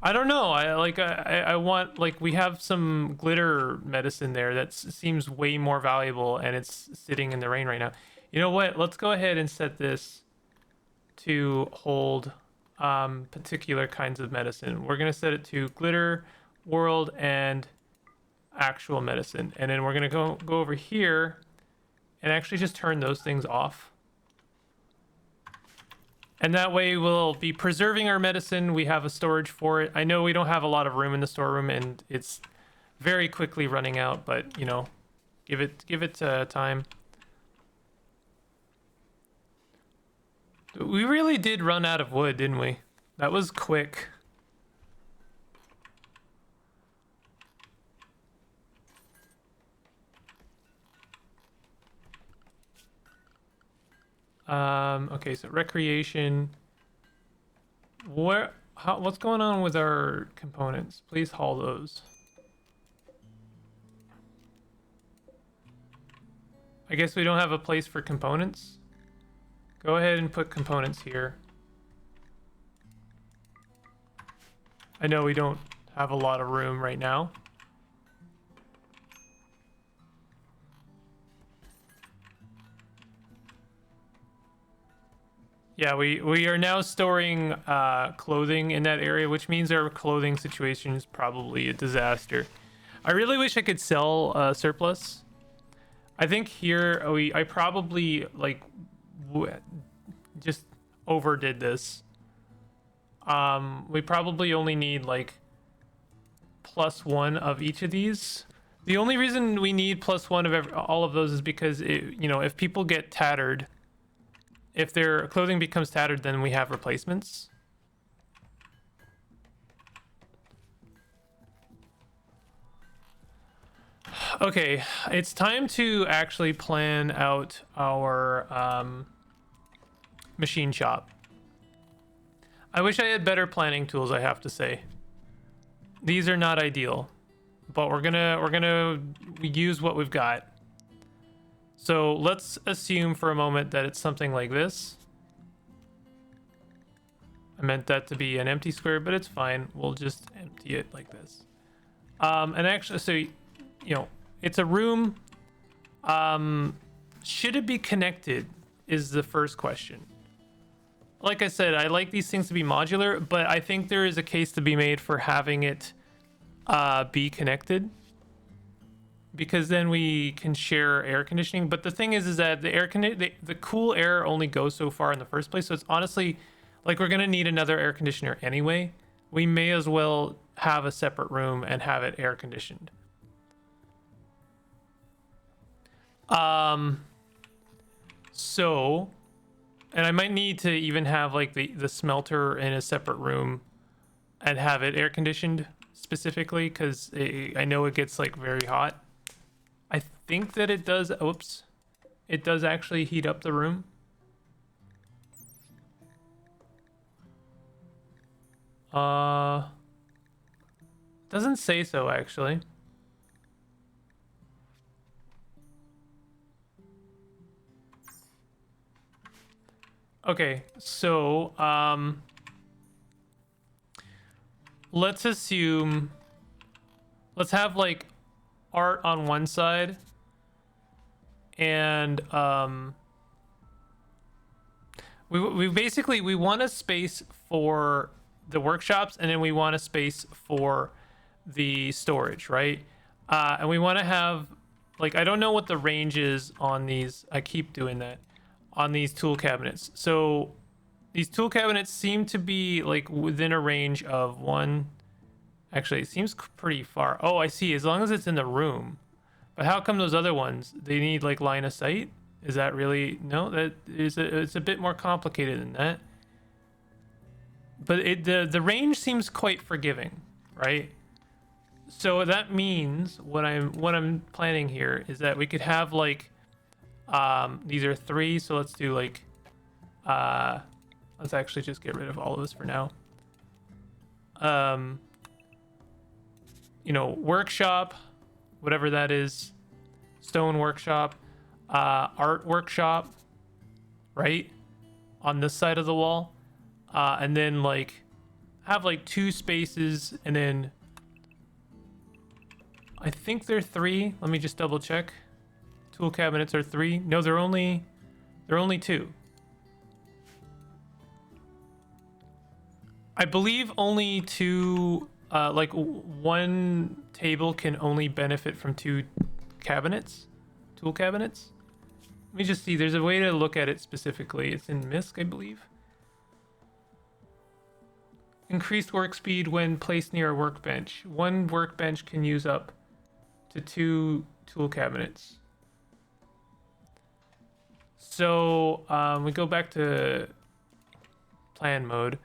A: I don't know. I want, like, we have some glitter medicine there that seems way more valuable, and it's sitting in the rain right now. You know what? Let's go ahead and set this to hold particular kinds of medicine. We're gonna set it to glitter, world, and actual medicine, and then we're gonna go over here and actually just turn those things off. And that way we'll be preserving our medicine. We have a storage for it. I know we don't have a lot of room in the storeroom, and it's very quickly running out, but, you know, give it time. We really did run out of wood, didn't we? That was quick. Okay, so recreation. What's going on with our components? Please haul those. I guess we don't have a place for components. Go ahead and put components here. I know we don't have a lot of room right now. Yeah, we are now storing clothing in that area, which means our clothing situation is probably a disaster. I really wish I could sell surplus. I think here I probably, like, just overdid this. We probably only need, like, +1 of each of these. The only reason we need +1 of all of those is because you know, if people get tattered, if their clothing becomes tattered, then we have replacements. Okay, it's time to actually plan out our machine shop. I wish I had better planning tools, I have to say. These are not ideal, but we're gonna use what we've got. So let's assume for a moment that it's something like this. I meant that to be an empty square, but it's fine. We'll just empty it like this. And actually, so, you know, it's a room. Should it be connected is the first question. Like I said, I like these things to be modular, but I think there is a case to be made for having it be connected, because then we can share air conditioning. But the thing is that the cool air only goes so far in the first place. So it's honestly like we're gonna need another air conditioner anyway. We may as well have a separate room and have it air conditioned. So, and I might need to even have like the smelter in a separate room and have it air conditioned specifically, because I know it gets like very hot. I think that it does. Oops, it does actually heat up the room. Doesn't say so actually. Okay, so let's assume, let's have like art on one side and we basically we want a space for the workshops, and then we want a space for the storage, right? And we want to have, like, I don't know what the range is on these. I keep doing that on these tool cabinets. So these tool cabinets seem to be like within a range of one. Actually, it seems pretty far. Oh, I see. As long as it's in the room. But how come those other ones, they need like line of sight? Is that really? No, that is it's a bit more complicated than that. But the range seems quite forgiving, right? So that means what I'm planning here is that we could have like these are 3, so let's do like let's actually just get rid of all of this for now. You know, workshop, whatever that is, stone workshop, art workshop, right, on this side of the wall, and then like have like 2 spaces, and then I think they're 3. Let me just double check. Tool cabinets are 3. No, they're only 2. I believe only 2. Like one table can only benefit from 2 cabinets, tool cabinets. Let me just see. There's a way to look at it specifically. It's in MISC, I believe. Increased work speed when placed near a workbench. One workbench can use up to 2 tool cabinets. So we go back to plan mode.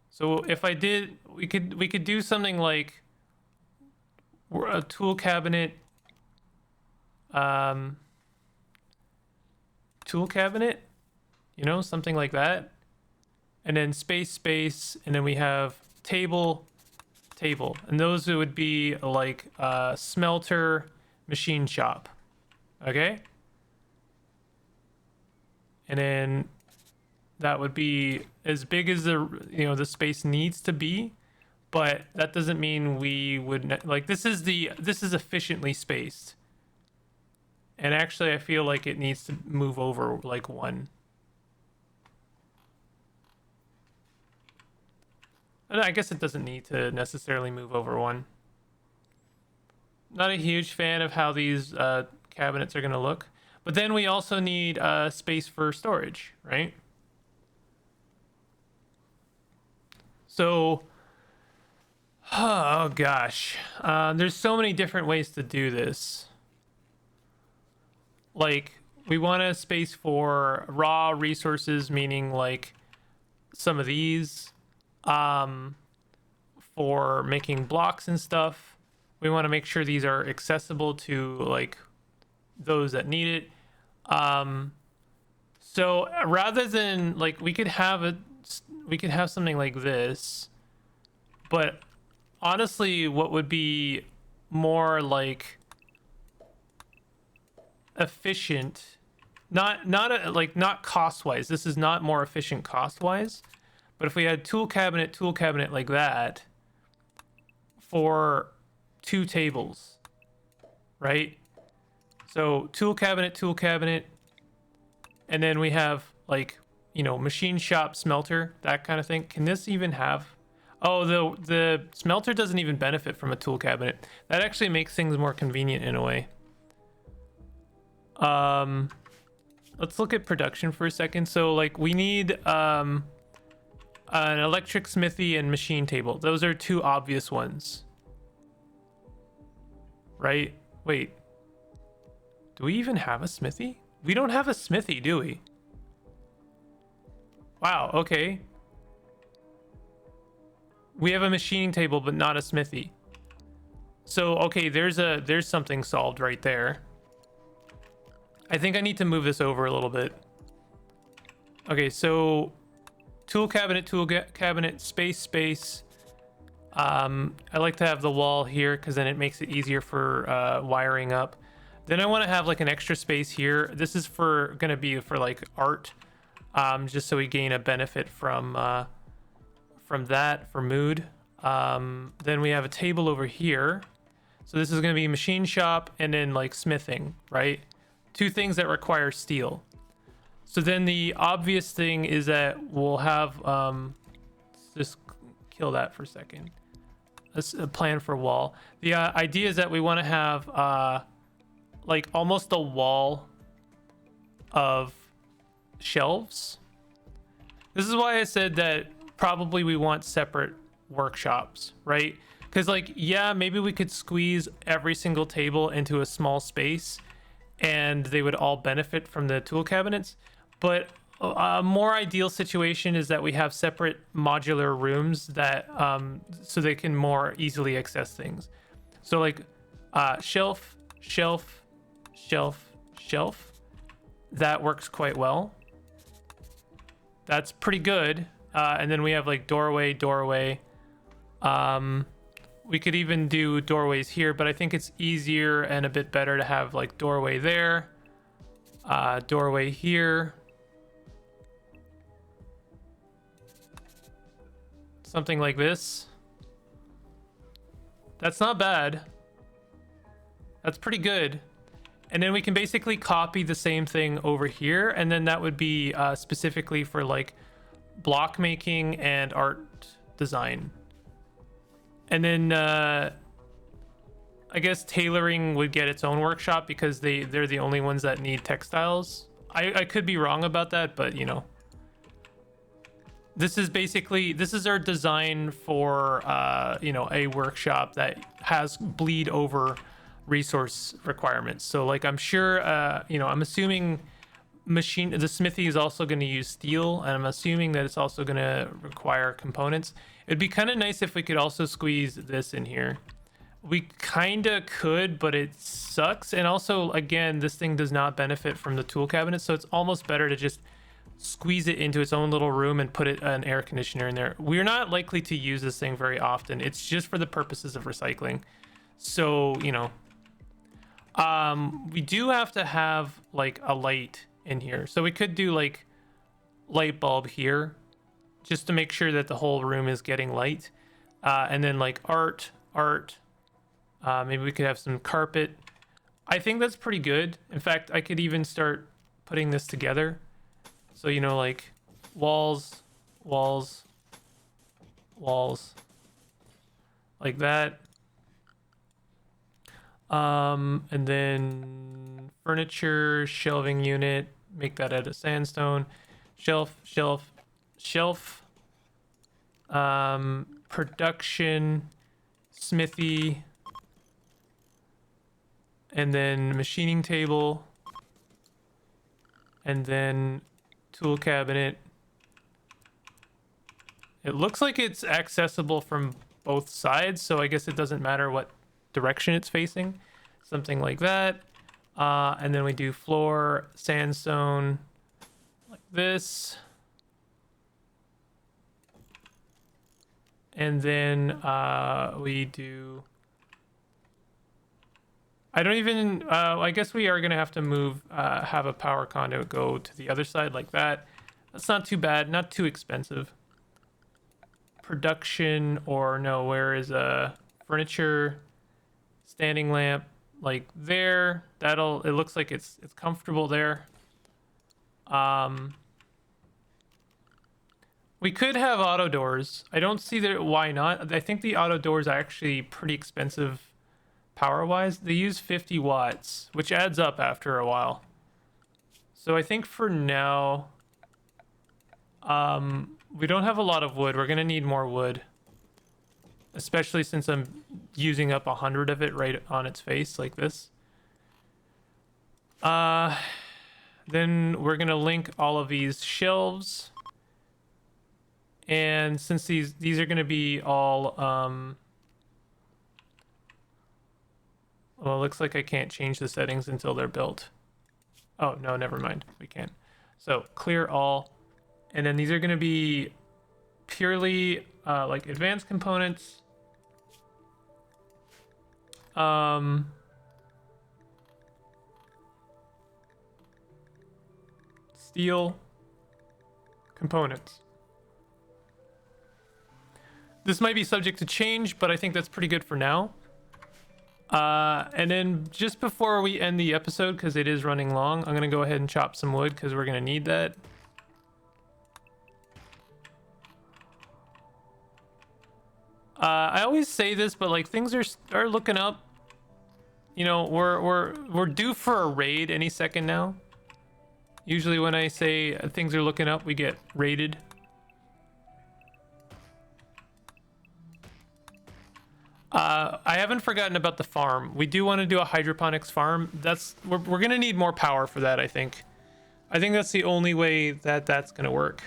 A: So if I did, we could do something like a tool cabinet, you know, something like that, and then space, and then we have table, and those would be like smelter, machine shop, okay, and then that would be as big as the space needs to be, but that doesn't mean we would like this is efficiently spaced. And actually I feel like it needs to move over like 1. And I guess it doesn't need to necessarily move over 1. Not a huge fan of how these cabinets are going to look, but then we also need space for storage, right? So, oh gosh, there's so many different ways to do this. Like, we want a space for raw resources, meaning like some of these, for making blocks and stuff. We want to make sure these are accessible to like those that need it. So rather than like we could have something like this, but honestly, what would be more like efficient, not cost wise. This is not more efficient cost wise, but if we had tool cabinet like that for 2 tables, right? So tool cabinet, and then we have like, you know, machine shop, smelter, that kind of thing. Can this even have? Oh, the smelter doesn't even benefit from a tool cabinet. That actually makes things more convenient in a way. Let's look at production for a second. So like we need an electric smithy and machine table. Those are 2 obvious ones. Right? Wait. Do we even have a smithy? We don't have a smithy, do we? Wow, okay. We have a machining table, but not a smithy. So, okay, there's something solved right there. I think I need to move this over a little bit. Okay, so tool cabinet, space. I like to have the wall here because then it makes it easier for wiring up. Then I want to have like an extra space here. This is gonna be for like art, just so we gain a benefit from that for mood. Then we have a table over here. So this is gonna be machine shop and then like smithing, right? 2 things that require steel. So then the obvious thing is that we'll have let's just kill that for a second. That's a plan for wall. The idea is that we want to have like almost a wall of shelves. This is why I said that probably we want separate workshops, right? Because like, yeah, maybe we could squeeze every single table into a small space and they would all benefit from the tool cabinets. But a more ideal situation is that we have separate modular rooms that so they can more easily access things. So like shelf, that works quite well. That's pretty good. And then we have like doorway. We could even do doorways here, but I think it's easier and a bit better to have like doorway there, doorway here, something like this. That's not bad. That's pretty good. And then we can basically copy the same thing over here, and then that would be specifically for like block making and art design. And then I guess tailoring would get its own workshop because they're the only ones that need textiles. I could be wrong about that, but you know, this is our design for you know, a workshop that has bleed over resource requirements. So like I'm sure you know, I'm assuming the smithy is also going to use steel, and I'm assuming that it's also going to require components. It'd be kind of nice if we could also squeeze this in here. We kind of could, but it sucks. And also, again, this thing does not benefit from the tool cabinet, so it's almost better to just squeeze it into its own little room and put an air conditioner in there. We're not likely to use this thing very often. It's just for the purposes of recycling. So, you know, we do have to have like a light in here. So we could do like light bulb here just to make sure that the whole room is getting light. And then like art. Maybe we could have some carpet. I think that's pretty good. In fact, I could even start putting this together. So, you know, like walls, like that. And then furniture, shelving unit, make that out of sandstone, shelf, production, smithy, and then machining table, and then tool cabinet. It looks like it's accessible from both sides, so I guess it doesn't matter what direction it's facing, something like that. And then we do floor sandstone like this. And then we do, I don't even, I guess we are going to have to move, have a power conduit go to the other side like that. That's not too bad, not too expensive. Production, or no, where is furniture, standing lamp, like there. It looks like it's comfortable there. We could have auto doors. I don't see why not. I think the auto doors are actually pretty expensive power wise. They use 50 watts, which adds up after a while. So I think for now, we don't have a lot of wood. We're gonna need more wood, especially since I'm using up 100 of it right on its face like this. Then we're gonna link all of these shelves. And since these are going to be all, well, it looks like I can't change the settings until they're built. Oh, no, never mind. We can. So clear all. And then these are going to be purely like advanced components. Steel components. This might be subject to change, but I think that's pretty good for now. And then just before we end the episode, because it is running long, I'm going to go ahead and chop some wood because we're going to need that. I always say this, but like things are looking up. You know, we're due for a raid any second now. Usually when I say things are looking up, we get raided. I haven't forgotten about the farm. We do want to do a hydroponics farm. We're gonna need more power for that, I think. I think that's the only way that's gonna work.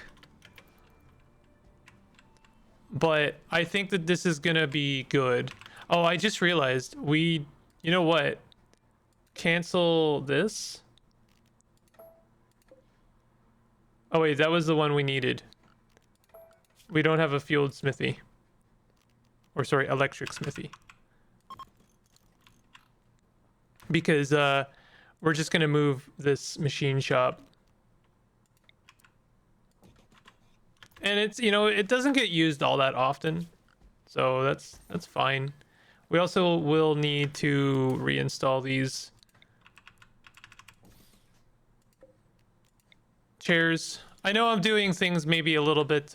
A: But I think that this is gonna be good. Oh, I just realized you know what? Cancel this. Oh wait, that was the one we needed. We don't have a fueled smithy. Or sorry, electric smithy. Because we're just gonna move this machine shop. And it's, you know, it doesn't get used all that often. So that's fine. We also will need to reinstall these chairs. I know I'm doing things maybe a little bit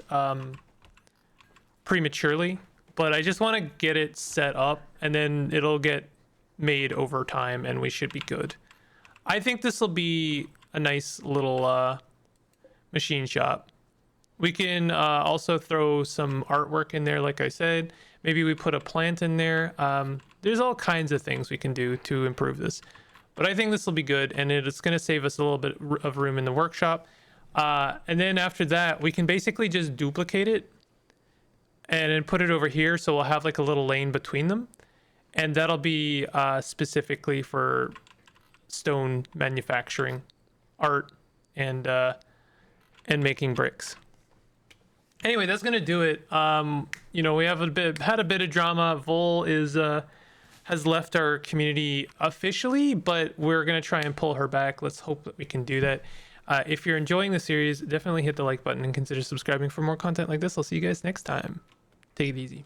A: prematurely, but I just want to get it set up and then it'll get made over time and we should be good. I think this will be a nice little machine shop. We can also throw some artwork in there, like I said. Maybe we put a plant in there. There's all kinds of things we can do to improve this. But I think this will be good, and it's going to save us a little bit of room in the workshop. And then after that, we can basically just duplicate it and then put it over here, so we'll have like a little lane between them, and that'll be specifically for stone manufacturing, art, and making bricks. Anyway, that's gonna do it. You know, we have had a bit of drama. Vol has left our community officially, but we're gonna try and pull her back. Let's hope that we can do that. If you're enjoying the series, definitely hit the like button and consider subscribing for more content like this. I'll see you guys next time. Take it easy.